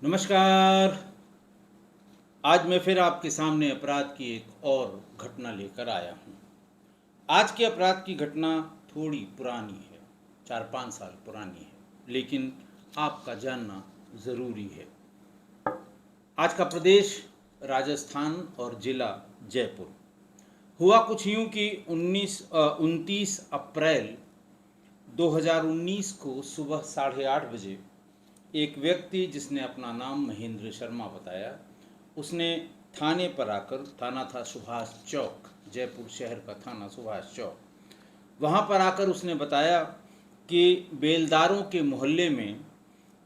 नमस्कार। आज मैं फिर आपके सामने अपराध की एक और घटना लेकर आया हूँ। आज के अपराध की घटना थोड़ी पुरानी है, 4-5 साल पुरानी है, लेकिन आपका जानना ज़रूरी है। आज का प्रदेश राजस्थान और ज़िला जयपुर। हुआ कुछ यूँ कि 29 अप्रैल 2019 को सुबह 8:30 बजे एक व्यक्ति जिसने अपना नाम महेंद्र शर्मा बताया, उसने थाने पर आकर, थाना था सुभाष चौक, जयपुर शहर का थाना सुभाष चौक, वहाँ पर आकर उसने बताया कि बेलदारों के मोहल्ले में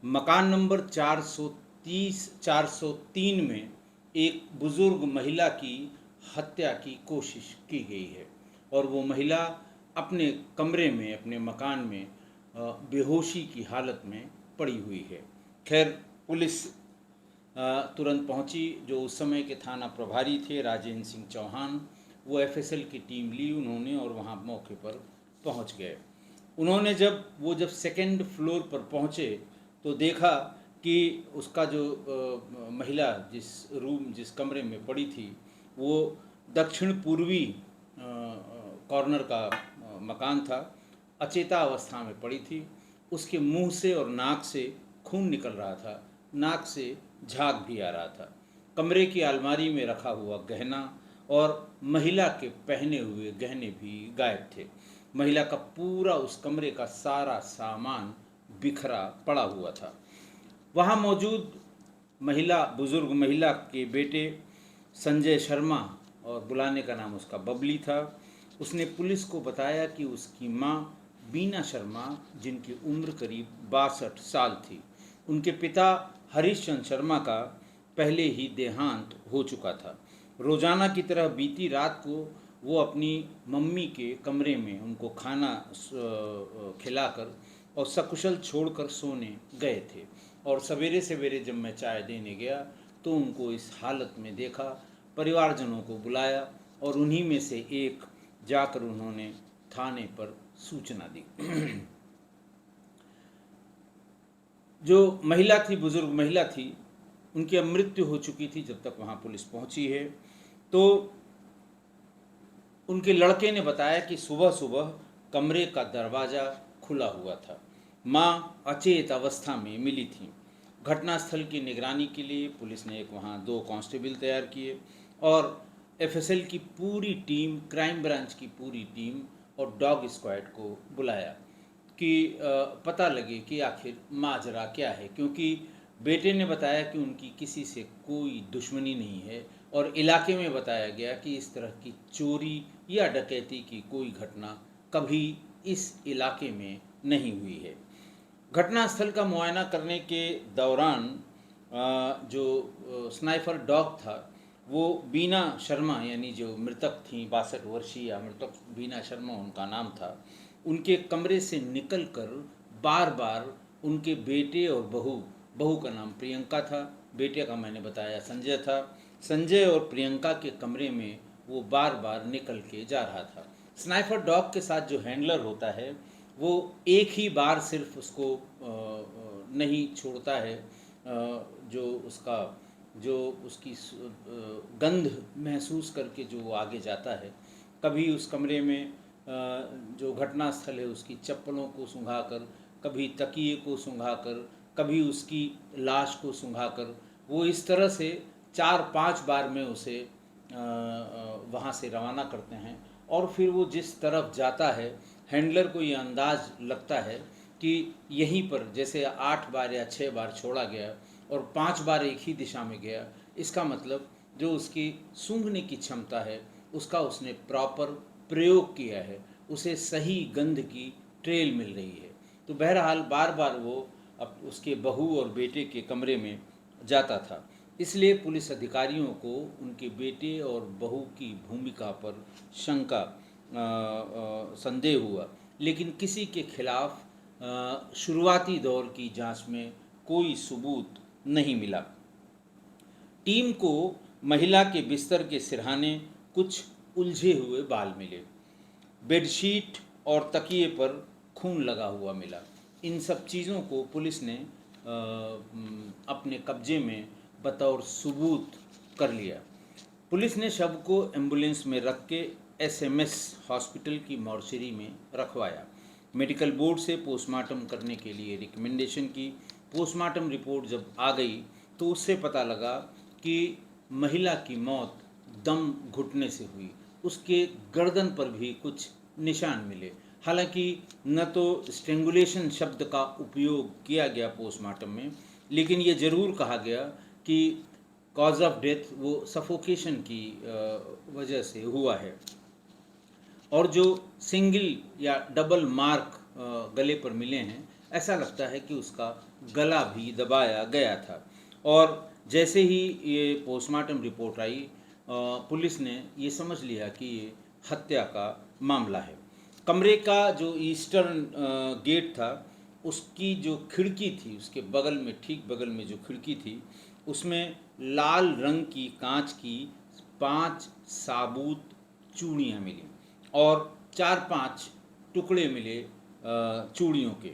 मकान नंबर 403 में एक बुज़ुर्ग महिला की हत्या की कोशिश की गई है और वो महिला अपने कमरे में, अपने मकान में बेहोशी की हालत में पड़ी हुई है। खैर, पुलिस तुरंत पहुंची। जो उस समय के थाना प्रभारी थे राजेंद्र सिंह चौहान, वो एफएसएल की टीम ली उन्होंने और वहां मौके पर पहुंच गए। उन्होंने जब सेकंड फ्लोर पर पहुंचे तो देखा कि उसका जो महिला जिस कमरे में पड़ी थी, वो दक्षिण पूर्वी कॉर्नर का मकान था, अचेता अवस्था में पड़ी थी। उसके मुंह से और नाक से खून निकल रहा था, नाक से झाग भी आ रहा था। कमरे की अलमारी में रखा हुआ गहना और महिला के पहने हुए गहने भी गायब थे। महिला का पूरा, उस कमरे का सारा सामान बिखरा पड़ा हुआ था। वहाँ मौजूद बुजुर्ग महिला के बेटे संजय शर्मा, और बुलाने का नाम उसका बबली था, उसने पुलिस को बताया कि उसकी माँ बीना शर्मा, जिनकी उम्र करीब 62 साल थी, उनके पिता हरीशचंद्र शर्मा का पहले ही देहांत हो चुका था। रोजाना की तरह बीती रात को वो अपनी मम्मी के कमरे में उनको खाना खिलाकर और सकुशल छोड़कर सोने गए थे, और सवेरे सवेरे जब मैं चाय देने गया तो उनको इस हालत में देखा। परिवारजनों को बुलाया और उन्हीं में से एक जाकर उन्होंने थाने पर सूचना दी। जो महिला थी, बुजुर्ग महिला थी, उनकी अब मृत्यु हो चुकी थी जब तक वहाँ पुलिस पहुँची है। तो उनके लड़के ने बताया कि सुबह सुबह कमरे का दरवाज़ा खुला हुआ था, माँ अचेत अवस्था में मिली थी। घटनास्थल की निगरानी के लिए पुलिस ने वहाँ 2 कांस्टेबल तैयार किए और एफएसएल की पूरी टीम, क्राइम ब्रांच की पूरी टीम और डॉग स्क्वाड को बुलाया कि पता लगे कि आखिर माजरा क्या है, क्योंकि बेटे ने बताया कि उनकी किसी से कोई दुश्मनी नहीं है और इलाके में बताया गया कि इस तरह की चोरी या डकैती की कोई घटना कभी इस इलाके में नहीं हुई है। घटनास्थल का मुआयना करने के दौरान जो स्नाइपर डॉग था, वो बीना शर्मा, यानी जो मृतक थी, 62 वर्षीय मृतक बीना शर्मा उनका नाम था, उनके कमरे से निकलकर बार बार उनके बेटे और बहू का नाम प्रियंका था, बेटे का मैंने बताया संजय था, संजय और प्रियंका के कमरे में वो बार बार निकल के जा रहा था। स्नाइपर डॉग के साथ जो हैंडलर होता है, वो एक ही बार सिर्फ उसको नहीं छोड़ता है, जो उसकी गंध महसूस करके जो आगे जाता है। कभी उस कमरे में जो घटनास्थल है उसकी चप्पलों को सूंघाकर, कभी तकिए को सूंघाकर, कभी उसकी लाश को सूंघाकर, वो इस तरह से 4-5 बार में उसे वहाँ से रवाना करते हैं। और फिर वो जिस तरफ जाता है, हैंडलर को ये अंदाज लगता है कि यहीं पर, जैसे 8 बार या 6 बार छोड़ा गया और 5 बार एक ही दिशा में गया, इसका मतलब जो उसकी सूंघने की क्षमता है उसका उसने प्रॉपर प्रयोग किया है, उसे सही गंध की ट्रेल मिल रही है। तो बहरहाल बार बार वो अब उसके बहू और बेटे के कमरे में जाता था। इसलिए पुलिस अधिकारियों को उनके बेटे और बहू की भूमिका पर शंका, संदेह हुआ, लेकिन किसी के खिलाफ शुरुआती दौर की जांच में कोई सबूत नहीं मिला। टीम को महिला के बिस्तर के सिरहाने कुछ उलझे हुए बाल मिले, बेडशीट और तकिए पर खून लगा हुआ मिला। इन सब चीज़ों को पुलिस ने अपने कब्जे में बतौर सबूत कर लिया। पुलिस ने शव को एम्बुलेंस में रख के एसएमएस हॉस्पिटल की मॉर्चरी में रखवाया। मेडिकल बोर्ड से पोस्टमार्टम करने के लिए रिकमेंडेशन की। पोस्टमार्टम रिपोर्ट जब आ गई तो उससे पता लगा कि महिला की मौत दम घुटने से हुई। उसके गर्दन पर भी कुछ निशान मिले। हालांकि न तो स्ट्रेंगुलेशन शब्द का उपयोग किया गया पोस्टमार्टम में, लेकिन ये ज़रूर कहा गया कि कॉज ऑफ डेथ वो सफोकेशन की वजह से हुआ है। और जो सिंगल या डबल मार्क गले पर मिले हैं, ऐसा लगता है कि उसका गला भी दबाया गया था। और जैसे ही ये पोस्टमार्टम रिपोर्ट आई, पुलिस ने ये समझ लिया कि ये हत्या का मामला है। कमरे का जो ईस्टर्न गेट था, उसकी जो खिड़की थी, उसके बगल में, ठीक बगल में जो खिड़की थी, उसमें लाल रंग की कांच की 5 साबुत चूड़ियाँ मिली और 4-5 टुकड़े मिले चूड़ियों के।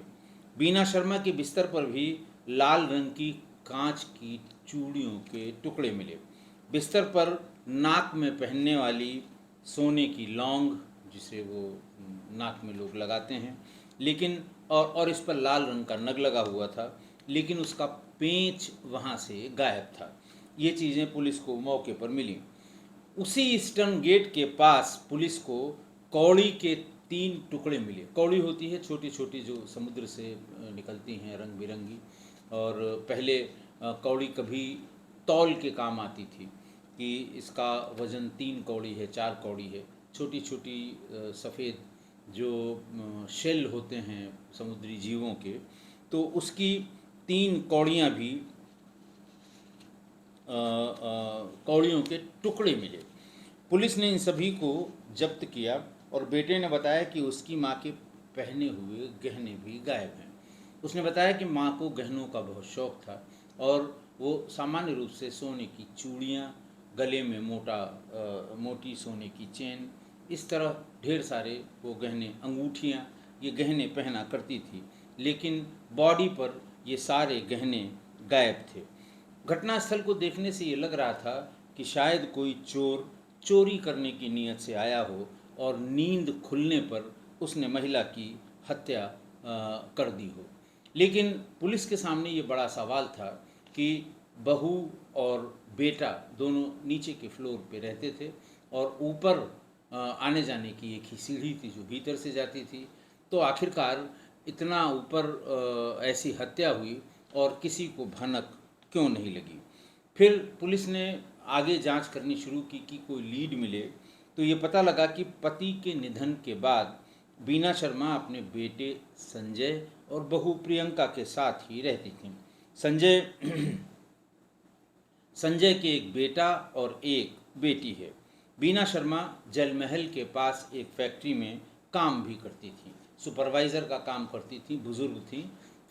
बीना शर्मा के बिस्तर पर भी लाल रंग की कांच की चूड़ियों के टुकड़े मिले। बिस्तर पर नाक में पहनने वाली सोने की लौंग, जिसे वो नाक में लोग लगाते हैं, लेकिन और इस पर लाल रंग का नग लगा हुआ था, लेकिन उसका पेंच वहाँ से गायब था। ये चीज़ें पुलिस को मौके पर मिली। उसी ईस्टर्न गेट के पास पुलिस को कौड़ी के 3 टुकड़े मिले। कौड़ी होती है छोटी छोटी, जो समुद्र से निकलती हैं रंग बिरंगी, और पहले कौड़ी कभी तौल के काम आती थी कि इसका वज़न 3 कौड़ी है, 4 कौड़ी है। छोटी छोटी सफ़ेद जो शेल होते हैं समुद्री जीवों के, तो उसकी 3 कौड़ियाँ भी कौड़ियों के टुकड़े मिले। पुलिस ने इन सभी को जब्त किया और बेटे ने बताया कि उसकी माँ के पहने हुए गहने भी गायब हैं। उसने बताया कि माँ को गहनों का बहुत शौक़ था और वो सामान्य रूप से सोने की चूड़ियाँ, गले में मोटी सोने की चेन, इस तरह ढेर सारे वो गहने, अंगूठियाँ, ये गहने पहना करती थी, लेकिन बॉडी पर ये सारे गहने गायब थे। घटनास्थल को देखने से ये लग रहा था कि शायद कोई चोर चोरी करने की नीयत से आया हो और नींद खुलने पर उसने महिला की हत्या कर दी हो। लेकिन पुलिस के सामने ये बड़ा सवाल था कि बहू और बेटा दोनों नीचे के फ्लोर पे रहते थे और ऊपर आने जाने की एक ही सीढ़ी थी जो भीतर से जाती थी। तो आखिरकार इतना ऊपर ऐसी हत्या हुई और किसी को भनक क्यों नहीं लगी। फिर पुलिस ने आगे जांच करनी शुरू की कि कोई लीड मिले, तो ये पता लगा कि पति के निधन के बाद बीना शर्मा अपने बेटे संजय और बहू प्रियंका के साथ ही रहती थीं। संजय के एक बेटा और एक बेटी है। बीना शर्मा जलमहल के पास एक फैक्ट्री में काम भी करती थी, सुपरवाइज़र का काम करती थी, बुज़ुर्ग थी।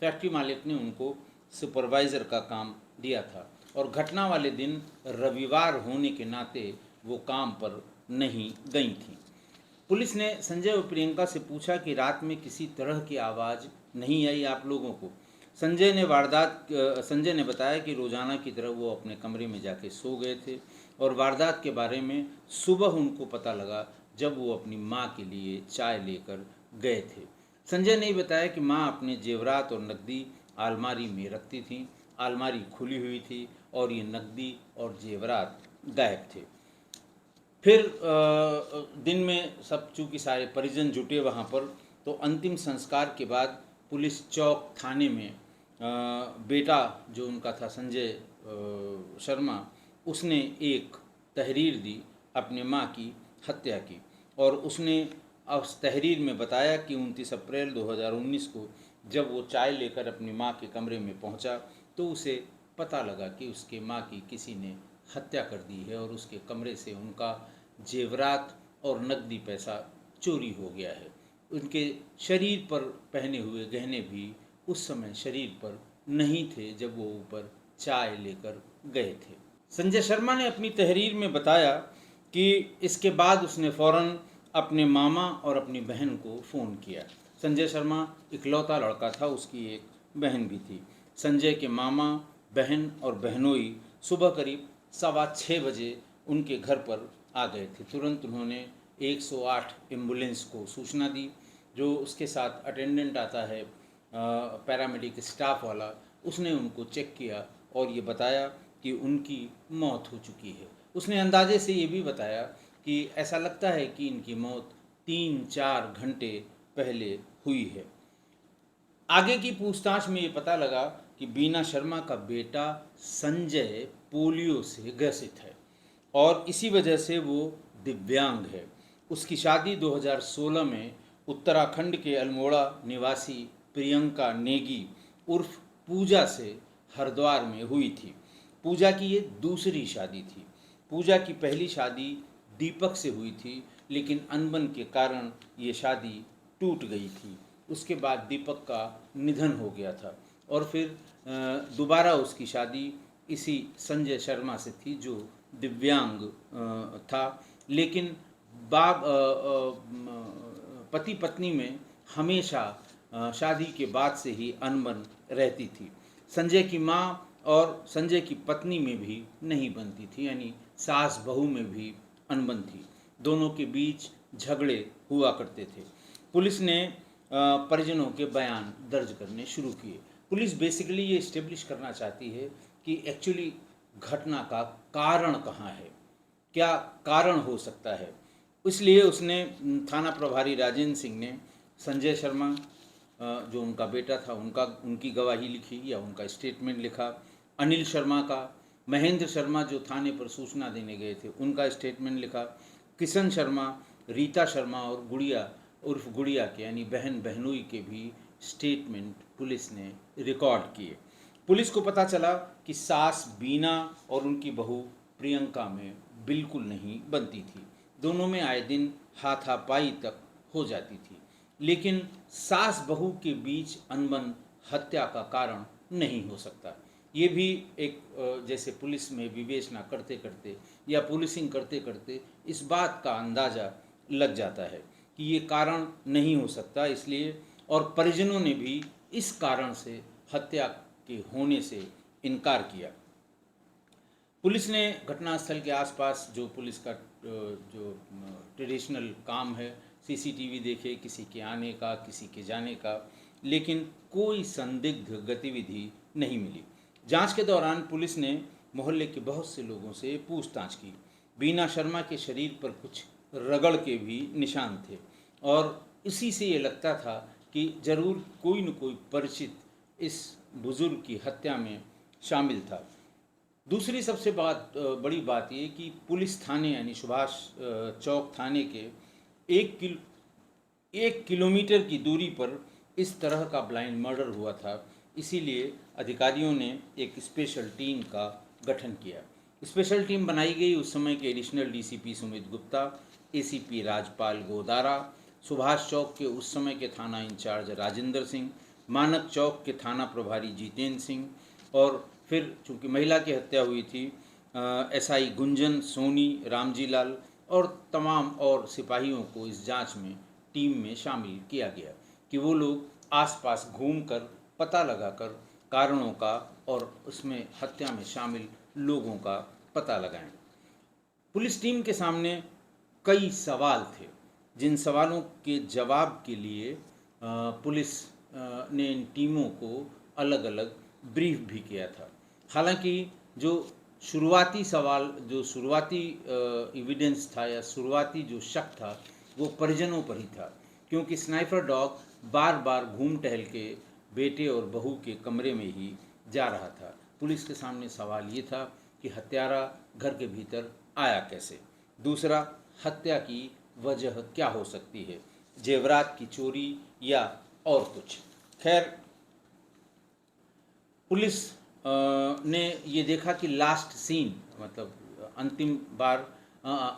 फैक्ट्री मालिक ने उनको सुपरवाइज़र का काम दिया था और घटना वाले दिन रविवार होने के नाते वो काम पर नहीं गई थी। पुलिस ने संजय और प्रियंका से पूछा कि रात में किसी तरह की आवाज़ नहीं आई आप लोगों को। संजय ने बताया कि रोज़ाना की तरह वो अपने कमरे में जाके सो गए थे और वारदात के बारे में सुबह उनको पता लगा जब वो अपनी माँ के लिए चाय लेकर गए थे। संजय ने बताया कि माँ अपने जेवरात और नकदी अलमारी में रखती थीं। अलमारी खुली हुई थी और ये नकदी और जेवरात गायब थे। फिर दिन में सब चूँकि सारे परिजन जुटे वहाँ पर, तो अंतिम संस्कार के बाद पुलिस चौक थाने में बेटा जो उनका था संजय शर्मा, उसने एक तहरीर दी अपने माँ की हत्या की और उसने उस तहरीर में बताया कि 29 अप्रैल 2019 को जब वो चाय लेकर अपनी माँ के कमरे में पहुँचा तो उसे पता लगा कि उसके माँ की किसी ने हत्या कर दी है और उसके कमरे से उनका जेवरात और नकदी पैसा चोरी हो गया है। उनके शरीर पर पहने हुए गहने भी उस समय शरीर पर नहीं थे जब वो ऊपर चाय लेकर गए थे। संजय शर्मा ने अपनी तहरीर में बताया कि इसके बाद उसने फ़ौरन अपने मामा और अपनी बहन को फ़ोन किया। संजय शर्मा इकलौता लड़का था, उसकी एक बहन भी थी। संजय के मामा, बहन और बहनोई सुबह करीब 6:15 बजे उनके घर पर आ गए थे। तुरंत उन्होंने 108 एम्बुलेंस को सूचना दी। जो उसके साथ अटेंडेंट आता है, पैरामेडिक स्टाफ वाला, उसने उनको चेक किया और ये बताया कि उनकी मौत हो चुकी है। उसने अंदाजे से ये भी बताया कि ऐसा लगता है कि इनकी मौत 3-4 घंटे पहले हुई है। आगे की पूछताछ में ये पता लगा कि बीना शर्मा का बेटा संजय पोलियो से ग्रसित है और इसी वजह से वो दिव्यांग है। उसकी शादी 2016 में उत्तराखंड के अल्मोड़ा निवासी प्रियंका नेगी उर्फ पूजा से हरिद्वार में हुई थी। पूजा की ये दूसरी शादी थी। पूजा की पहली शादी दीपक से हुई थी, लेकिन अनबन के कारण ये शादी टूट गई थी। उसके बाद दीपक का निधन हो गया था और फिर दोबारा उसकी शादी इसी संजय शर्मा से थी जो दिव्यांग था। लेकिन पति पत्नी में हमेशा शादी के बाद से ही अनबन रहती थी। संजय की माँ और संजय की पत्नी में भी नहीं बनती थी, यानी सास बहू में भी अनबन थी। दोनों के बीच झगड़े हुआ करते थे। पुलिस ने परिजनों के बयान दर्ज करने शुरू किए। पुलिस बेसिकली ये इस्टेब्लिश करना चाहती है कि एक्चुअली घटना का कारण कहाँ है, क्या कारण हो सकता है। इसलिए उसने थाना प्रभारी राजेंद्र सिंह ने संजय शर्मा जो उनका बेटा था उनकी गवाही लिखी या उनका स्टेटमेंट लिखा। अनिल शर्मा का, महेंद्र शर्मा जो थाने पर सूचना देने गए थे उनका स्टेटमेंट लिखा। किशन शर्मा, रीता शर्मा और गुड़िया उर्फ गुड़िया के यानी बहन बहनोई के भी स्टेटमेंट पुलिस ने रिकॉर्ड किए। पुलिस को पता चला कि सास बीना और उनकी बहू प्रियंका में बिल्कुल नहीं बनती थी। दोनों में आए दिन हाथापाई तक हो जाती थी। लेकिन सास बहू के बीच अनबन हत्या का कारण नहीं हो सकता। ये भी एक जैसे पुलिस में विवेचना करते करते या पुलिसिंग करते करते इस बात का अंदाज़ा लग जाता है कि ये कारण नहीं हो सकता। इसलिए और परिजनों ने भी इस कारण से हत्या के होने से इनकार किया। पुलिस ने घटनास्थल के आसपास जो पुलिस का जो ट्रेडिशनल काम है, सीसीटीवी देखे, किसी के आने का, किसी के जाने का, लेकिन कोई संदिग्ध गतिविधि नहीं मिली। जांच के दौरान पुलिस ने मोहल्ले के बहुत से लोगों से पूछताछ की। बीना शर्मा के शरीर पर कुछ रगड़ के भी निशान थे और इसी से ये लगता था कि जरूर कोई न कोई परिचित इस बुजुर्ग की हत्या में शामिल था। दूसरी सबसे बड़ी बात ये कि पुलिस थाने यानी सुभाष चौक थाने के 1 किलोमीटर की दूरी पर इस तरह का ब्लाइंड मर्डर हुआ था। इसीलिए अधिकारियों ने एक स्पेशल टीम का गठन किया। स्पेशल टीम बनाई गई। उस समय के additional DCP Sumit Gupta, ACP Rajpal Godara, Subhash Chowk के उस समय के थाना इंचार्ज राजेंद्र सिंह, मानक चौक के थाना प्रभारी जितेंद्र सिंह और फिर चूँकि महिला की हत्या हुई थी एसआई गुंजन, सोनी, रामजी लाल और तमाम और सिपाहियों को इस जांच में टीम में शामिल किया गया कि वो लोग आसपास घूमकर पता लगाकर कारणों का और उसमें हत्या में शामिल लोगों का पता लगाएं। पुलिस टीम के सामने कई सवाल थे, जिन सवालों के जवाब के लिए पुलिस ने इन टीमों को अलग अलग ब्रीफ भी किया था। हालांकि जो शुरुआती सवाल, जो शुरुआती एविडेंस था या शुरुआती जो शक था वो परिजनों पर ही था, क्योंकि स्नाइपर डॉग बार बार घूम टहल के बेटे और बहू के कमरे में ही जा रहा था। पुलिस के सामने सवाल ये था कि हत्यारा घर के भीतर आया कैसे। दूसरा, हत्या की वजह क्या हो सकती है, जेवरात की चोरी या और कुछ। खैर, पुलिस ने ये देखा कि लास्ट सीन मतलब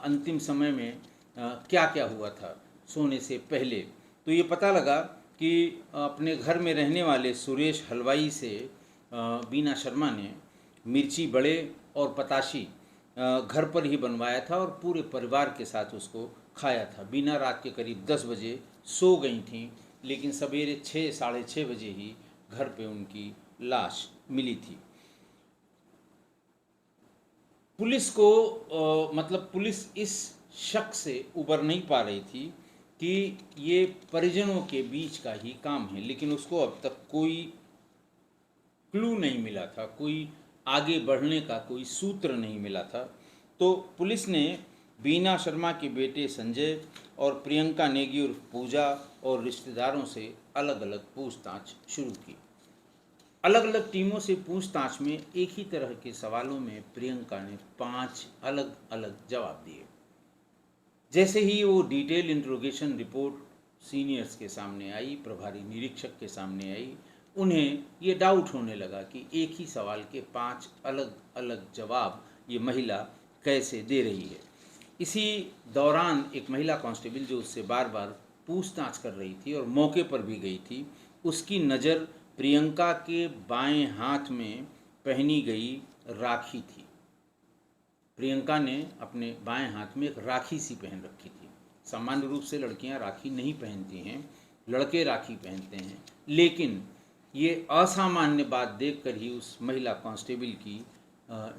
अंतिम समय में क्या क्या हुआ था सोने से पहले। तो ये पता लगा कि अपने घर में रहने वाले सुरेश हलवाई से बीना शर्मा ने मिर्ची बड़े और पताशी घर पर ही बनवाया था और पूरे परिवार के साथ उसको खाया था। बीना रात के करीब 10 बजे सो गई थी, लेकिन सवेरे 6 साढ़े 6 बजे ही घर पे उनकी लाश मिली थी। पुलिस को मतलब पुलिस इस शक से उबर नहीं पा रही थी कि ये परिजनों के बीच का ही काम है, लेकिन उसको अब तक कोई क्लू नहीं मिला था, कोई आगे बढ़ने का कोई सूत्र नहीं मिला था। तो पुलिस ने बीना शर्मा के बेटे संजय और प्रियंका नेगी उर्फ पूजा और रिश्तेदारों से अलग अलग पूछताछ शुरू की। अलग अलग टीमों से पूछताछ में एक ही तरह के सवालों में प्रियंका ने 5 अलग अलग जवाब दिए। जैसे ही वो डिटेल इंट्रोगेशन रिपोर्ट सीनियर्स के सामने आई, प्रभारी निरीक्षक के सामने आई, उन्हें ये डाउट होने लगा कि एक ही सवाल के 5 अलग अलग जवाब ये महिला कैसे दे रही है। इसी दौरान एक महिला कांस्टेबल जो उससे बार बार पूछताछ कर रही थी और मौके पर भी गई थी, उसकी नज़र प्रियंका के बाएं हाथ में पहनी गई राखी थी। प्रियंका ने अपने बाएं हाथ में एक राखी सी पहन रखी थी। सामान्य रूप से लड़कियां राखी नहीं पहनती हैं, लड़के राखी पहनते हैं, लेकिन ये असामान्य बात देखकर ही उस महिला कांस्टेबल की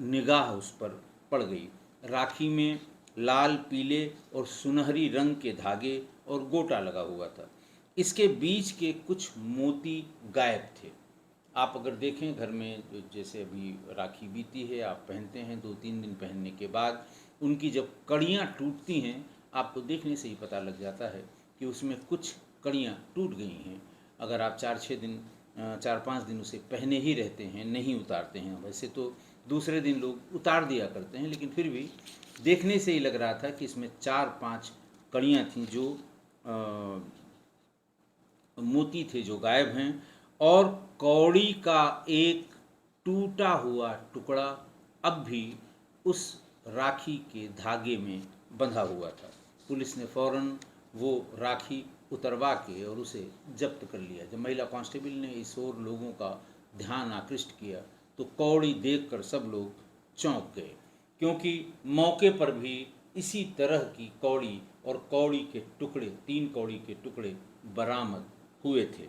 निगाह उस पर पड़ गई। राखी में लाल, पीले और सुनहरी रंग के धागे और गोटा लगा हुआ था। इसके बीच के कुछ मोती गायब थे। आप अगर देखें घर में, जैसे अभी राखी बीती है, आप पहनते हैं, 2-3 दिन पहनने के बाद उनकी जब कड़ियाँ टूटती हैं, आपको देखने से ही पता लग जाता है कि उसमें कुछ कड़ियाँ टूट गई हैं। अगर आप 4-5 दिन उसे पहने ही रहते हैं, नहीं उतारते हैं, वैसे तो दूसरे दिन लोग उतार दिया करते हैं, लेकिन फिर भी देखने से ही लग रहा था कि इसमें 4-5 कड़ियाँ थीं जो मोती थे जो गायब हैं, और कौड़ी का एक टूटा हुआ टुकड़ा अब भी उस राखी के धागे में बंधा हुआ था। पुलिस ने फौरन वो राखी उतरवा के और उसे जब्त कर लिया। जब महिला कांस्टेबल ने इस ओर लोगों का ध्यान आकृष्ट किया तो कौड़ी देखकर सब लोग चौंक गए, क्योंकि मौके पर भी इसी तरह की कौड़ी और कौड़ी के टुकड़े, 3 कौड़ी के टुकड़े बरामद हुए थे।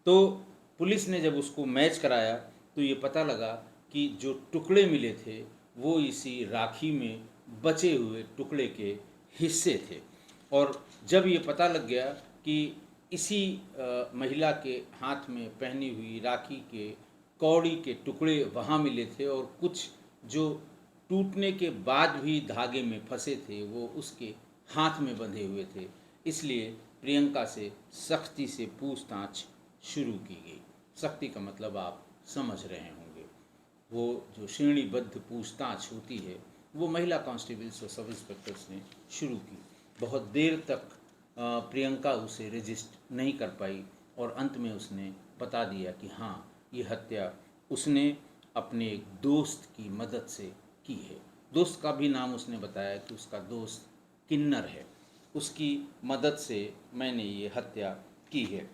तो पुलिस ने जब उसको मैच कराया तो ये पता लगा कि जो टुकड़े मिले थे वो इसी राखी में बचे हुए टुकड़े के हिस्से थे। और जब ये पता लग गया कि इसी महिला के हाथ में पहनी हुई राखी के कौड़ी के टुकड़े वहाँ मिले थे और कुछ जो टूटने के बाद भी धागे में फंसे थे वो उसके हाथ में बंधे हुए थे, इसलिए प्रियंका से सख्ती से पूछताछ शुरू की गई। सख्ती का मतलब आप समझ रहे होंगे, वो जो श्रेणीबद्ध पूछताछ होती है वो महिला कांस्टेबल्स और सब इंस्पेक्टर्स ने शुरू की। बहुत देर तक प्रियंका उसे रजिस्ट नहीं कर पाई और अंत में उसने बता दिया कि हाँ, ये हत्या उसने अपने एक दोस्त की मदद से की है। दोस्त का भी नाम उसने बताया कि उसका दोस्त किन्नर है, उसकी मदद से मैंने ये हत्या की है।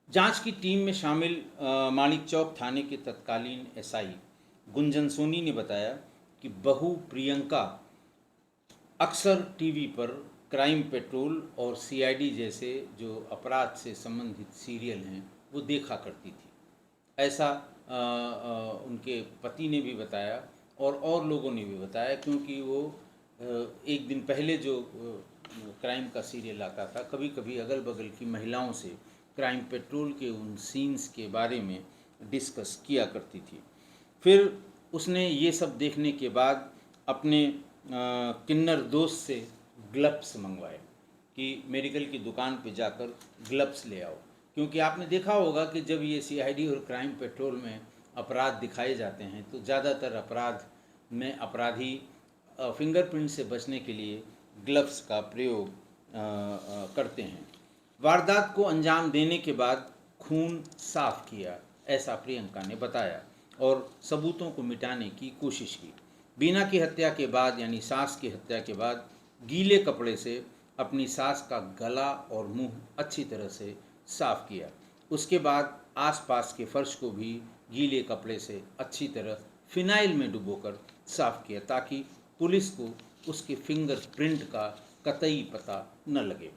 जांच की टीम में शामिल माणिक चौक थाने के तत्कालीन एसआई गुंजन सोनी ने बताया कि बहू प्रियंका अक्सर टीवी पर क्राइम पेट्रोल और सीआईडी जैसे जो अपराध से संबंधित सीरियल हैं वो देखा करती थी। ऐसा उनके पति ने भी बताया और लोगों ने भी बताया, क्योंकि वो एक दिन पहले जो क्राइम का सीरियल आता था, कभी कभी अगल बगल की महिलाओं से क्राइम पेट्रोल के उन सीन्स के बारे में डिस्कस किया करती थी। फिर उसने ये सब देखने के बाद अपने किन्नर दोस्त से ग्लव्स मंगवाए कि मेडिकल की दुकान पे जाकर ग्लव्स ले आओ, क्योंकि आपने देखा होगा कि जब ये सीआईडी और क्राइम पेट्रोल में अपराध दिखाए जाते हैं तो ज़्यादातर अपराध में अपराधी फिंगरप्रिंट से बचने के लिए ग्लव्स का प्रयोग करते हैं। वारदात को अंजाम देने के बाद खून साफ किया, ऐसा प्रियंका ने बताया, और सबूतों को मिटाने की कोशिश की। बीना की हत्या के बाद, यानी सास की हत्या के बाद, गीले कपड़े से अपनी सास का गला और मुंह अच्छी तरह से साफ किया। उसके बाद आसपास के फर्श को भी गीले कपड़े से अच्छी तरह फिनाइल में डुबोकर साफ किया, ताकि पुलिस को उसके फिंगरप्रिंट का कतई पता न लगे।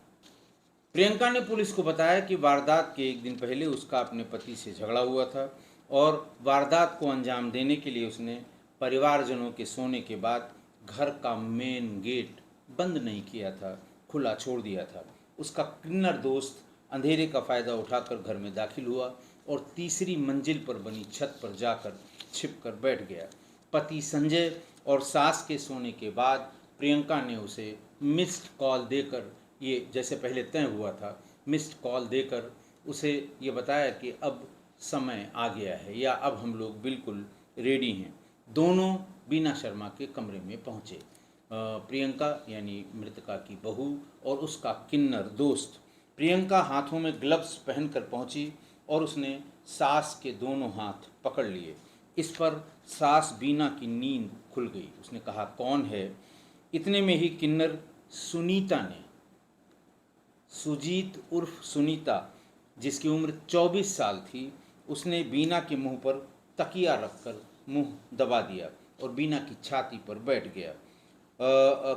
प्रियंका ने पुलिस को बताया कि वारदात के एक दिन पहले उसका अपने पति से झगड़ा हुआ था और वारदात को अंजाम देने के लिए उसने परिवारजनों के सोने के बाद घर का मेन गेट बंद नहीं किया था, खुला छोड़ दिया था। उसका किन्नर दोस्त अंधेरे का फ़ायदा उठाकर घर में दाखिल हुआ और तीसरी मंजिल पर बनी छत पर जाकर छिपकर बैठ गया। पति संजय और सास के सोने के बाद प्रियंका ने उसे मिस्ड कॉल देकर, ये जैसे पहले तय हुआ था, मिस्ड कॉल देकर उसे ये बताया कि अब समय आ गया है या अब हम लोग बिल्कुल रेडी हैं। दोनों बीना शर्मा के कमरे में पहुँचे। प्रियंका यानी मृतका की बहू और उसका किन्नर दोस्त। प्रियंका हाथों में ग्लव्स पहनकर पहुंची और उसने सास के दोनों हाथ पकड़ लिए। इस पर सास बीना की नींद खुल गई। उसने कहा, कौन है? इतने में ही किन्नर सुनीता ने, सुजीत उर्फ सुनीता, जिसकी उम्र 24 साल थी, उसने बीना के मुंह पर तकिया रखकर मुंह दबा दिया और बीना की छाती पर बैठ गया।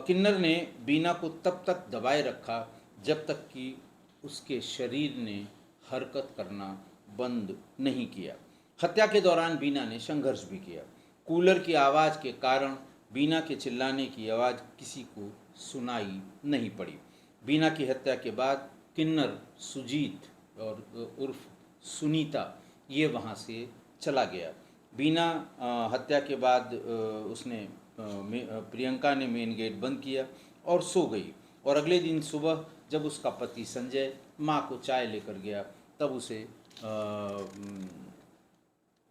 किन्नर ने बीना को तब तक दबाए रखा जब तक कि उसके शरीर ने हरकत करना बंद नहीं किया। हत्या के दौरान बीना ने संघर्ष भी किया। कूलर की आवाज़ के कारण बीना के चिल्लाने की आवाज़ किसी को सुनाई नहीं पड़ी। बीना की हत्या के बाद किन्नर सुजीत और उर्फ सुनीता ये वहाँ से चला गया। बीना हत्या के बाद उसने प्रियंका ने मेन गेट बंद किया और सो गई। और अगले दिन सुबह जब उसका पति संजय माँ को चाय लेकर गया तब उसे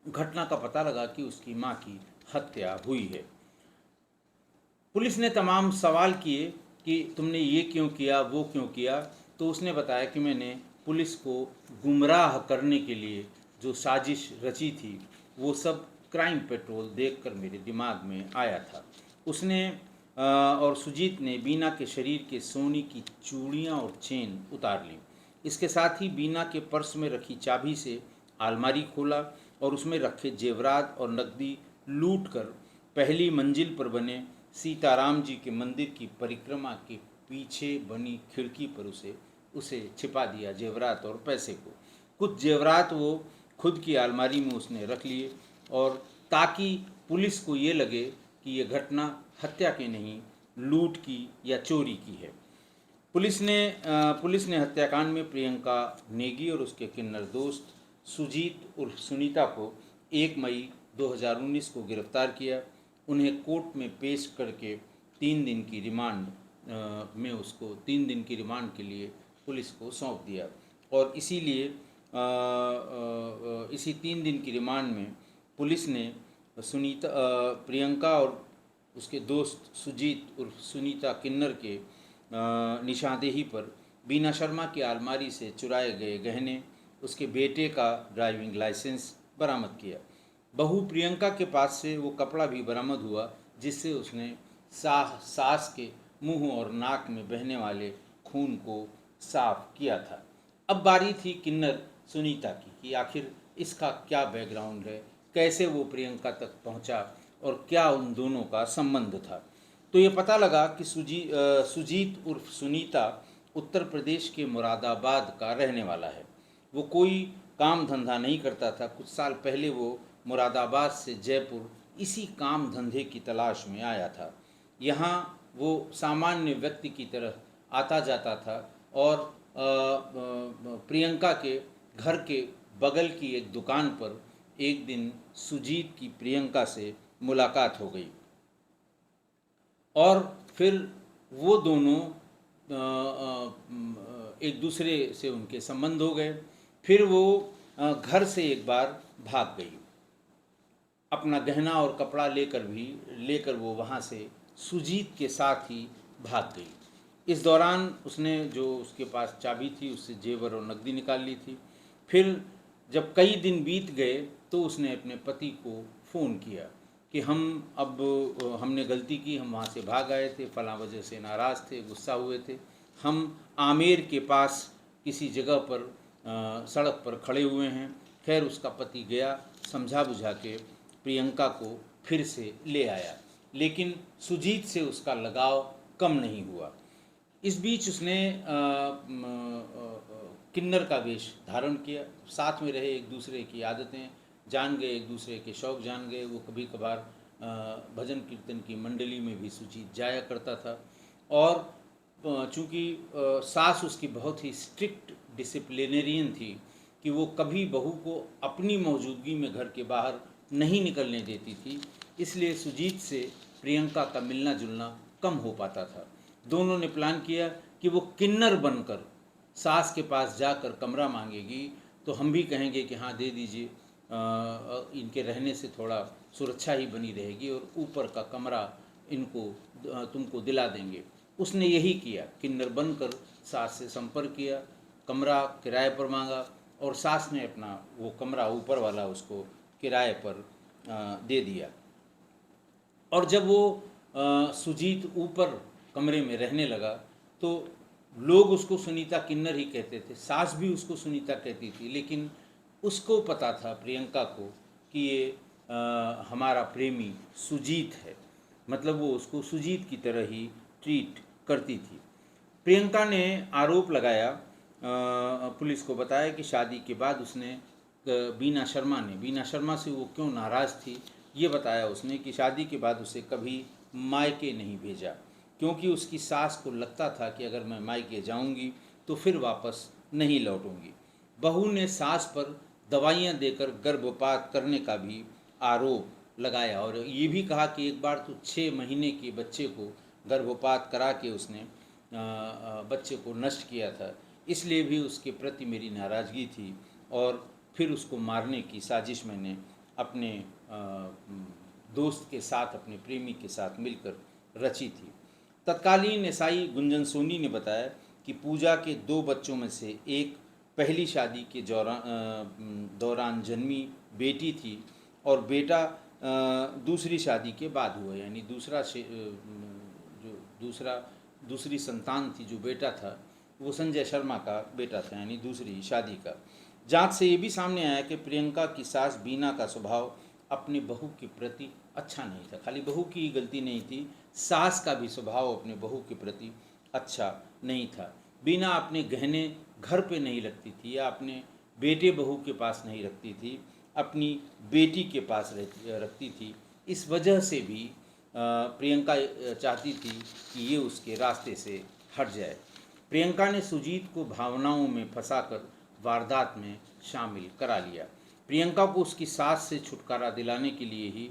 घटना का पता लगा कि उसकी माँ की हत्या हुई है। पुलिस ने तमाम सवाल किए कि तुमने ये क्यों किया, वो क्यों किया, तो उसने बताया कि मैंने पुलिस को गुमराह करने के लिए जो साजिश रची थी वो सब क्राइम पेट्रोल देखकर मेरे दिमाग में आया था। उसने और सुजीत ने बीना के शरीर के सोने की चूड़ियाँ और चेन उतार ली। इसके साथ ही बीना के पर्स में रखी चाबी से अलमारी खोला और उसमें रखे जेवरात और नकदी लूट कर पहली मंजिल पर बने सीताराम जी के मंदिर की परिक्रमा के पीछे बनी खिड़की पर उसे छिपा दिया, जेवरात और पैसे को। कुछ जेवरात वो खुद की अलमारी में उसने रख लिए और ताकि पुलिस को ये लगे कि ये घटना हत्या की नहीं, लूट की या चोरी की है। पुलिस ने हत्याकांड में प्रियंका नेगी और उसके किन्नर दोस्त सुजीत उर्फ सुनीता को 1 मई 2019 को गिरफ्तार किया। उन्हें कोर्ट में पेश करके 3 दिन की रिमांड में उसको 3 दिन की रिमांड के लिए पुलिस को सौंप दिया और इसीलिए इसी 3 दिन की रिमांड में पुलिस ने प्रियंका और उसके दोस्त सुजीत उर्फ सुनीता किन्नर के निशानदेही पर बीना शर्मा की अलमारी से चुराए गए गहने, उसके बेटे का ड्राइविंग लाइसेंस बरामद किया। बहू प्रियंका के पास से वो कपड़ा भी बरामद हुआ जिससे उसने सास के मुंह और नाक में बहने वाले खून को साफ किया था। अब बारी थी किन्नर सुनीता की कि आखिर इसका क्या बैकग्राउंड है, कैसे वो प्रियंका तक पहुंचा और क्या उन दोनों का संबंध था। तो ये पता लगा कि सुजीत उर्फ सुनीता उत्तर प्रदेश के मुरादाबाद का रहने वाला है। वो कोई काम धंधा नहीं करता था। कुछ साल पहले वो मुरादाबाद से जयपुर इसी काम धंधे की तलाश में आया था। यहाँ वो सामान्य व्यक्ति की तरह आता जाता था और प्रियंका के घर के बगल की एक दुकान पर एक दिन सुजीत की प्रियंका से मुलाकात हो गई और फिर वो दोनों एक दूसरे से उनके संबंध हो गए। फिर वो घर से एक बार भाग गई, अपना गहना और कपड़ा लेकर वो वहाँ से सुजीत के साथ ही भाग गई। इस दौरान उसने जो उसके पास चाबी थी उससे जेवर और नकदी निकाल ली थी। फिर जब कई दिन बीत गए तो उसने अपने पति को फ़ोन किया कि हमने गलती की, हम वहाँ से भाग आए थे, फलां वजह से नाराज़ थे, गुस्सा हुए थे, हम आमेर के पास किसी जगह पर सड़क पर खड़े हुए हैं। खैर उसका पति गया, समझा बुझा के प्रियंका को फिर से ले आया, लेकिन सुजीत से उसका लगाव कम नहीं हुआ। इस बीच उसने किन्नर का वेश धारण किया, साथ में रहे, एक दूसरे की आदतें जान गए, एक दूसरे के शौक जान गए। वो कभी कभार भजन कीर्तन की मंडली में भी सुजीत जाया करता था। और चूँकि सास उसकी बहुत ही स्ट्रिक्ट डिसिप्लिनेरियन थी कि वो कभी बहू को अपनी मौजूदगी में घर के बाहर नहीं निकलने देती थी, इसलिए सुजीत से प्रियंका का मिलना जुलना कम हो पाता था। दोनों ने प्लान किया कि वो किन्नर बनकर सास के पास जाकर कमरा मांगेगी तो हम भी कहेंगे कि हाँ दे दीजिए, इनके रहने से थोड़ा सुरक्षा ही बनी रहेगी और ऊपर का कमरा इनको तुमको दिला देंगे। उसने यही किया, किन्नर बनकर सास से संपर्क किया, कमरा किराए पर मांगा और सास ने अपना वो कमरा ऊपर वाला उसको किराए पर दे दिया। और जब वो सुजीत ऊपर कमरे में रहने लगा तो लोग उसको सुनीता किन्नर ही कहते थे, सास भी उसको सुनीता कहती थी, लेकिन उसको पता था प्रियंका को कि ये हमारा प्रेमी सुजीत है, मतलब वो उसको सुजीत की तरह ही ट्रीट करती थी। प्रियंका ने आरोप लगाया, पुलिस को बताया कि शादी के बाद उसने बीना शर्मा से वो क्यों नाराज़ थी, ये बताया उसने कि शादी के बाद उसे कभी मायके नहीं भेजा, क्योंकि उसकी सास को लगता था कि अगर मैं मायके जाऊंगी तो फिर वापस नहीं लौटूंगी। बहू ने सास पर दवाइयाँ देकर गर्भपात करने का भी आरोप लगाया और ये भी कहा कि एक बार तो 6 महीने के बच्चे को गर्भपात करा के उसने बच्चे को नष्ट किया था, इसलिए भी उसके प्रति मेरी नाराज़गी थी और फिर उसको मारने की साजिश मैंने अपने दोस्त के साथ, अपने प्रेमी के साथ मिलकर रची थी। तत्कालीन एसआई गुंजन सोनी ने बताया कि पूजा के 2 बच्चों में से एक पहली शादी के दौरान जन्मी बेटी थी और बेटा दूसरी शादी के बाद हुआ, यानी दूसरी संतान थी, जो बेटा था वो संजय शर्मा का बेटा था, यानी दूसरी शादी का। जांच से ये भी सामने आया कि प्रियंका की सास बीना का स्वभाव अपने बहू के प्रति अच्छा नहीं था। खाली बहू की गलती नहीं थी, सास का भी स्वभाव अपने बहू के प्रति अच्छा नहीं था। बीना अपने गहने घर पे नहीं रखती थी या अपने बेटे बहू के पास नहीं रखती थी, अपनी बेटी के पास रखती थी। इस वजह से भी प्रियंका चाहती थी कि ये उसके रास्ते से हट जाए। प्रियंका ने सुजीत को भावनाओं में फंसाकर वारदात में शामिल करा लिया। प्रियंका को उसकी सास से छुटकारा दिलाने के लिए ही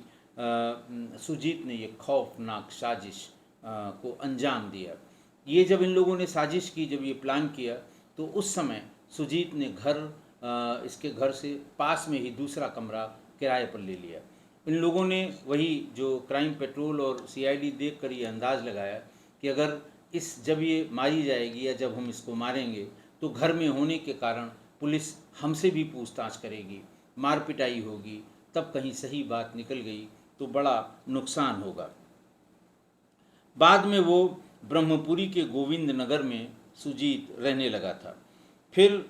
सुजीत ने ये खौफनाक साजिश को अंजाम दिया। ये जब इन लोगों ने साजिश की, जब ये प्लान किया, तो उस समय सुजीत ने इसके घर से पास में ही दूसरा कमरा किराए पर ले लिया। इन लोगों ने, वही जो क्राइम पेट्रोल और सीआईडी देख कर ये अंदाज़ लगाया कि अगर जब ये मारी जाएगी या जब हम इसको मारेंगे तो घर में होने के कारण पुलिस हमसे भी पूछताछ करेगी, मार पिटाई होगी, तब कहीं सही बात निकल गई तो बड़ा नुकसान होगा। बाद में वो ब्रह्मपुरी के गोविंद नगर में सुजीत रहने लगा था। फिर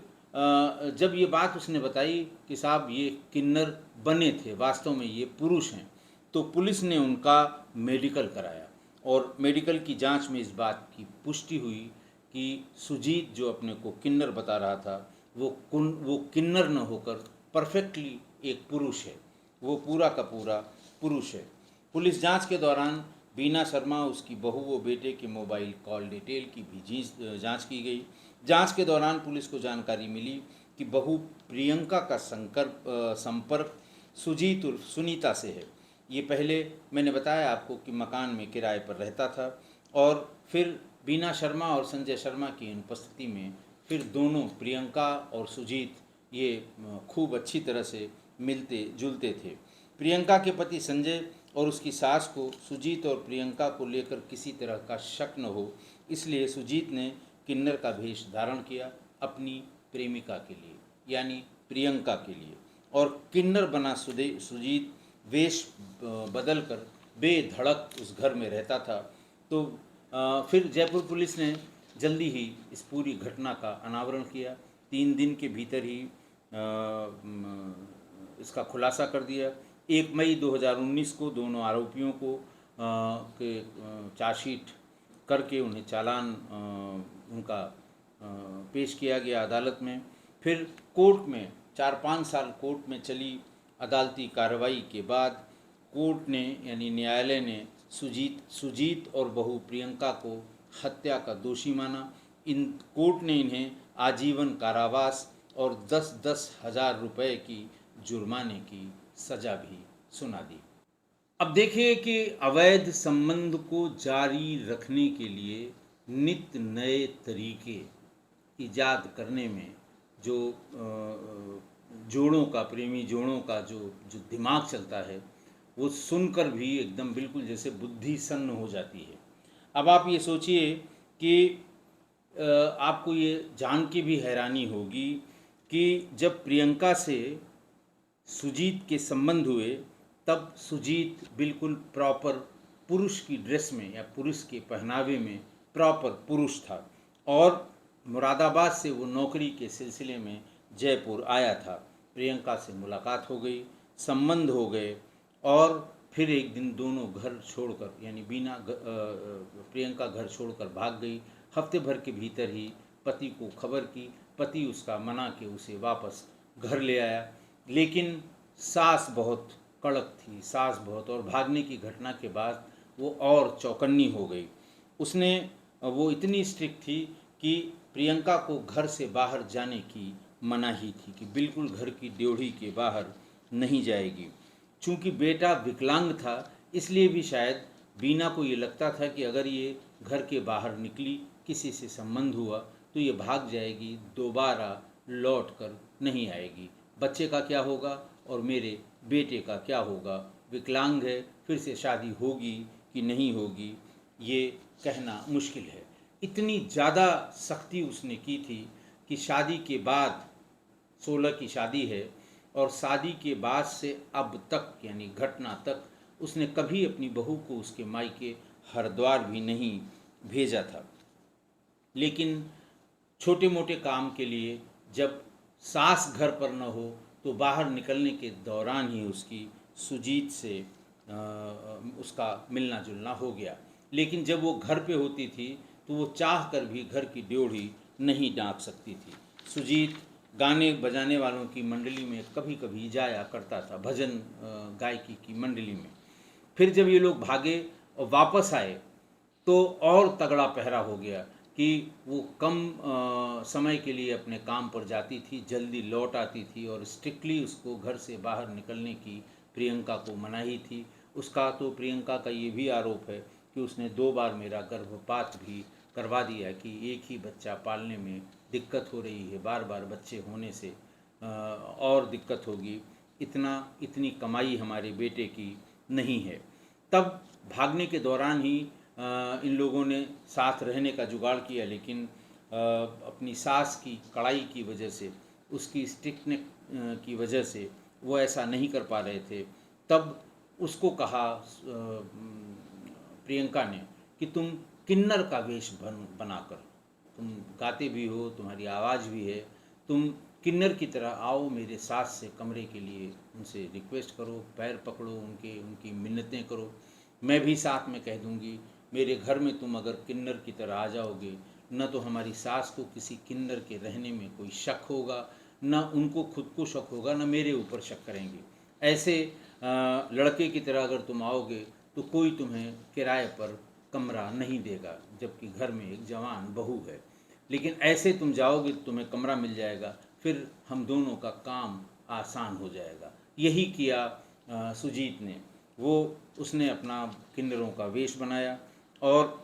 जब ये बात उसने बताई कि साहब ये किन्नर बने थे, वास्तव में ये पुरुष हैं, तो पुलिस ने उनका मेडिकल कराया और मेडिकल की जांच में इस बात की पुष्टि हुई कि सुजीत जो अपने को किन्नर बता रहा था वो किन्नर न होकर परफेक्टली एक पुरुष है, वो पूरा का पूरा पुरुष है। पुलिस जांच के दौरान बीना शर्मा, उसकी बहू व बेटे के मोबाइल कॉल डिटेल की भी जांच की गई। जांच के दौरान पुलिस को जानकारी मिली कि बहू प्रियंका का संपर्क सुजीत उर्फ सुनीता से है। ये पहले मैंने बताया आपको कि मकान में किराए पर रहता था और फिर बीना शर्मा और संजय शर्मा की उपस्थिति में फिर दोनों, प्रियंका और सुजीत, ये खूब अच्छी तरह से मिलते जुलते थे। प्रियंका के पति संजय और उसकी सास को सुजीत और प्रियंका को लेकर किसी तरह का शक न हो, इसलिए सुजीत ने किन्नर का भेष धारण किया अपनी प्रेमिका के लिए, यानी प्रियंका के लिए, और किन्नर बना सुजीत वेश बदलकर बेधड़क उस घर में रहता था। तो फिर जयपुर पुलिस ने जल्दी ही इस पूरी घटना का अनावरण किया। 3 दिन के भीतर ही इसका खुलासा कर दिया। 1 मई 2019 को दोनों आरोपियों को के चार्जशीट करके उन्हें चालान उनका पेश किया गया अदालत में। फिर कोर्ट में 4-5 साल कोर्ट में चली अदालती कार्रवाई के बाद कोर्ट ने यानी न्यायालय ने सुजीत और बहू प्रियंका को हत्या का दोषी माना। इन कोर्ट ने इन्हें आजीवन कारावास और 10-10 हज़ार रुपये की जुर्माने की सज़ा भी सुना दी। अब देखिए कि अवैध संबंध को जारी रखने के लिए नित्य नए तरीके ईजाद करने में जो जोड़ों का, प्रेमी जोड़ों का जो जो दिमाग चलता है, वो सुनकर भी एकदम बिल्कुल जैसे बुद्धि सन्न हो जाती है। अब आप ये सोचिए कि आपको ये जान के भी हैरानी होगी कि जब प्रियंका से सुजीत के संबंध हुए तब सुजीत बिल्कुल प्रॉपर पुरुष की ड्रेस में या पुरुष के पहनावे में प्रॉपर पुरुष था और मुरादाबाद से वो नौकरी के सिलसिले में जयपुर आया था। प्रियंका से मुलाकात हो गई, संबंध हो गए और फिर एक दिन दोनों घर छोड़कर यानी प्रियंका घर छोड़कर भाग गई। हफ्ते भर के भीतर ही पति को खबर की, पति उसका मना के उसे वापस घर ले आया। लेकिन सास बहुत कड़क थी, सास बहुत, और भागने की घटना के बाद वो और चौकन्नी हो गई। वो इतनी स्ट्रिक्ट थी कि प्रियंका को घर से बाहर जाने की मनाही थी कि बिल्कुल घर की ड्योढ़ी के बाहर नहीं जाएगी। चूँकि बेटा विकलांग था इसलिए भी शायद बीना को ये लगता था कि अगर ये घर के बाहर निकली, किसी से संबंध हुआ तो ये भाग जाएगी, दोबारा लौट कर नहीं आएगी। बच्चे का क्या होगा और मेरे बेटे का क्या होगा? विकलांग है, फिर से शादी होगी कि नहीं होगी ये कहना मुश्किल है। इतनी ज़्यादा सख्ती उसने की थी कि शादी के बाद 16 की शादी है और शादी के बाद से अब तक यानी घटना तक उसने कभी अपनी बहू को उसके मायके हरिद्वार भी नहीं भेजा था। लेकिन छोटे मोटे काम के लिए जब सास घर पर न हो तो बाहर निकलने के दौरान ही उसकी सुजीत से उसका मिलना जुलना हो गया। लेकिन जब वो घर पे होती थी तो वो चाह कर भी घर की ड्योढ़ी नहीं डांप सकती थी। सुजीत गाने बजाने वालों की मंडली में कभी कभी जाया करता था, भजन गायकी की मंडली में। फिर जब ये लोग भागे और वापस आए तो और तगड़ा पहरा हो गया कि वो कम समय के लिए अपने काम पर जाती थी, जल्दी लौट आती थी और स्ट्रिक्टली उसको घर से बाहर निकलने की प्रियंका को मनाही थी। उसका तो प्रियंका का ये भी आरोप है कि उसने 2 बार मेरा गर्भपात भी करवा दिया कि एक ही बच्चा पालने में दिक्कत हो रही है, बार बार बच्चे होने से और दिक्कत होगी, इतनी कमाई हमारे बेटे की नहीं है। तब भागने के दौरान ही इन लोगों ने साथ रहने का जुगाड़ किया, लेकिन अपनी सास की कड़ाई की वजह से, उसकी स्ट्रिक्टनेस की वजह से वो ऐसा नहीं कर पा रहे थे। तब उसको कहा प्रियंका ने कि तुम किन्नर का वेश बनाकर, तुम गाते भी हो, तुम्हारी आवाज़ भी है, तुम किन्नर की तरह आओ मेरे सास से कमरे के लिए, उनसे रिक्वेस्ट करो, पैर पकड़ो उनकी मिन्नतें करो, मैं भी साथ में कह दूंगी। मेरे घर में तुम अगर किन्नर की तरह आ जाओगे न तो हमारी सास को किसी किन्नर के रहने में कोई शक होगा, न उनको खुद को शक होगा, न मेरे ऊपर शक करेंगे। ऐसे लड़के की तरह अगर तुम आओगे तो कोई तुम्हें किराए पर कमरा नहीं देगा, जबकि घर में एक जवान बहू है। लेकिन ऐसे तुम जाओगे तो तुम्हें कमरा मिल जाएगा, फिर हम दोनों का काम आसान हो जाएगा। यही किया सुजीत ने। उसने अपना किन्नरों का वेश बनाया और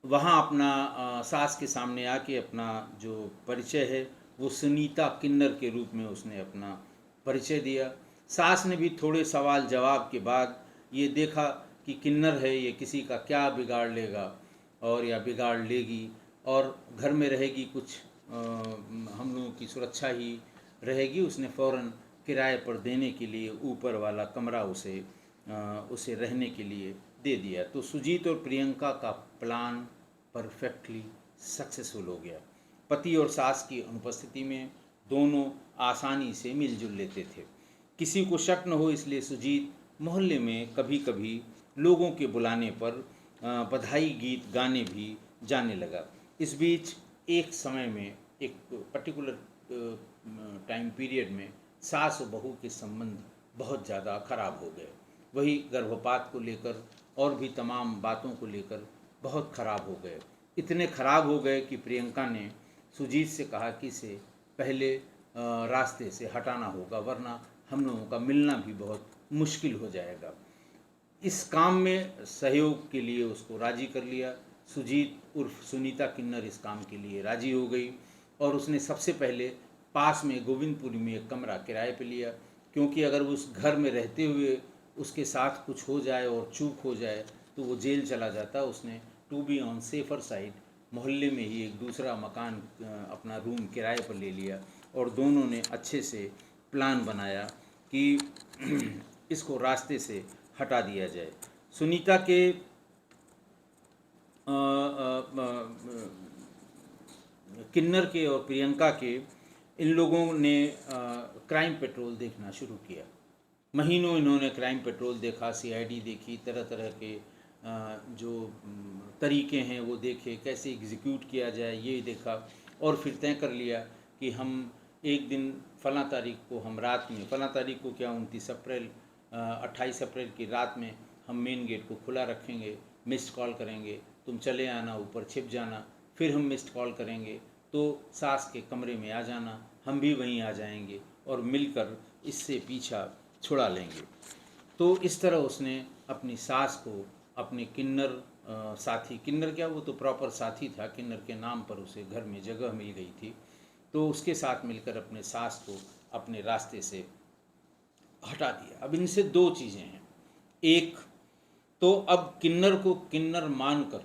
वहाँ अपना सास के सामने आके अपना जो परिचय है वो सुनीता किन्नर के रूप में उसने अपना परिचय दिया। सास ने भी थोड़े सवाल जवाब के बाद ये देखा कि किन्नर है, ये किसी का क्या बिगाड़ लेगा और या बिगाड़ लेगी और घर में रहेगी, कुछ हम लोगों की सुरक्षा ही रहेगी। उसने फ़ौरन किराए पर देने के लिए ऊपर वाला कमरा उसे रहने के लिए दे दिया। तो सुजीत और प्रियंका का प्लान परफेक्टली सक्सेसफुल हो गया। पति और सास की अनुपस्थिति में दोनों आसानी से मिलजुल लेते थे। किसी को शक न हो इसलिए सुजीत मोहल्ले में कभी कभी लोगों के बुलाने पर बधाई गीत गाने भी जाने लगा। इस बीच एक समय में, एक पर्टिकुलर टाइम पीरियड में सास और बहू के संबंध बहुत ज़्यादा खराब हो गए। वही गर्भपात को लेकर और भी तमाम बातों को लेकर बहुत खराब हो गए। इतने खराब हो गए कि प्रियंका ने सुजीत से कहा कि इसे पहले रास्ते से हटाना होगा, वरना हम लोगों का मिलना भी बहुत मुश्किल हो जाएगा। इस काम में सहयोग के लिए उसको राजी कर लिया। सुजीत उर्फ सुनीता किन्नर इस काम के लिए राजी हो गई और उसने सबसे पहले पास में गोविंदपुरी में एक कमरा किराए पे लिया, क्योंकि अगर उस घर में रहते हुए उसके साथ कुछ हो जाए और चूक हो जाए तो वो जेल चला जाता। उसने to be on safer side मोहल्ले में ही एक दूसरा मकान, अपना रूम किराए पर ले लिया और दोनों ने अच्छे से प्लान बनाया कि इसको रास्ते से हटा दिया जाए। सुनीता के किन्नर के और प्रियंका के, इन लोगों ने क्राइम पेट्रोल देखना शुरू किया। महीनों इन्होंने क्राइम पेट्रोल देखा, सीआईडी देखी, तरह तरह के जो तरीके हैं वो देखे, कैसे एग्जीक्यूट किया जाए ये देखा और फिर तय कर लिया कि हम एक दिन फलां तारीख को, हम रात में, फलां तारीख को क्या 29 अप्रैल, 28 अप्रैल की रात में हम मेन गेट को खुला रखेंगे, मिस्ड कॉल करेंगे, तुम चले आना, ऊपर छिप जाना, फिर हम मिस्ड कॉल करेंगे तो सास के कमरे में आ जाना, हम भी वहीं आ जाएंगे और मिलकर इससे पीछा छुड़ा लेंगे। तो इस तरह उसने अपनी सास को अपने किन्नर साथी, किन्नर क्या, वो तो प्रॉपर साथी था, किन्नर के नाम पर उसे घर में जगह मिल गई थी, तो उसके साथ मिलकर अपने सास को अपने रास्ते से हटा दिया। अब इनसे दो चीज़ें हैं। एक तो अब किन्नर को किन्नर मानकर,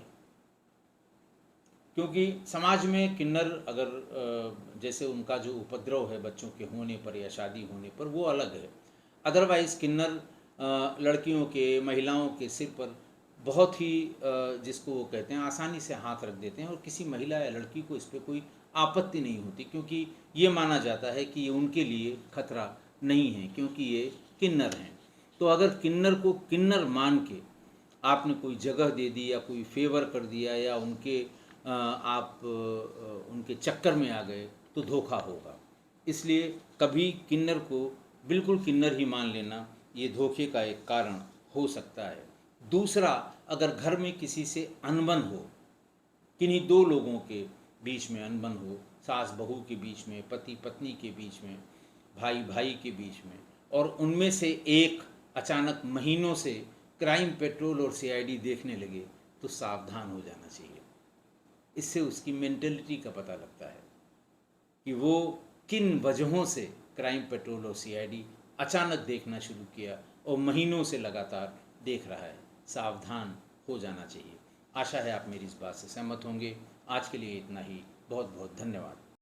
क्योंकि समाज में किन्नर अगर जैसे उनका जो उपद्रव है बच्चों के होने पर या शादी होने पर वो अलग है, अदरवाइज़ किन्नर लड़कियों के, महिलाओं के सिर पर बहुत ही जिसको वो कहते हैं आसानी से हाथ रख देते हैं और किसी महिला या लड़की को इस पर कोई आपत्ति नहीं होती, क्योंकि ये माना जाता है कि ये उनके लिए खतरा नहीं है क्योंकि ये किन्नर हैं। तो अगर किन्नर को किन्नर मान के आपने कोई जगह दे दी या कोई फेवर कर दिया या आप उनके चक्कर में आ गए तो धोखा होगा। इसलिए कभी किन्नर को बिल्कुल किन्नर ही मान लेना ये धोखे का एक कारण हो सकता है। दूसरा, अगर घर में किसी से अनबन हो, किन्हीं दो लोगों के बीच में अनबन हो, सास बहू के बीच में, पति पत्नी के बीच में, भाई भाई के बीच में, और उनमें से एक अचानक महीनों से क्राइम पेट्रोल और सीआईडी देखने लगे तो सावधान हो जाना चाहिए। इससे उसकी मेंटेलिटी का पता लगता है कि वो किन वजहों से क्राइम पेट्रोल और सीआईडी अचानक देखना शुरू किया और महीनों से लगातार देख रहा है। सावधान हो जाना चाहिए। आशा है आप मेरी इस बात से सहमत होंगे। आज के लिए इतना ही। बहुत बहुत धन्यवाद।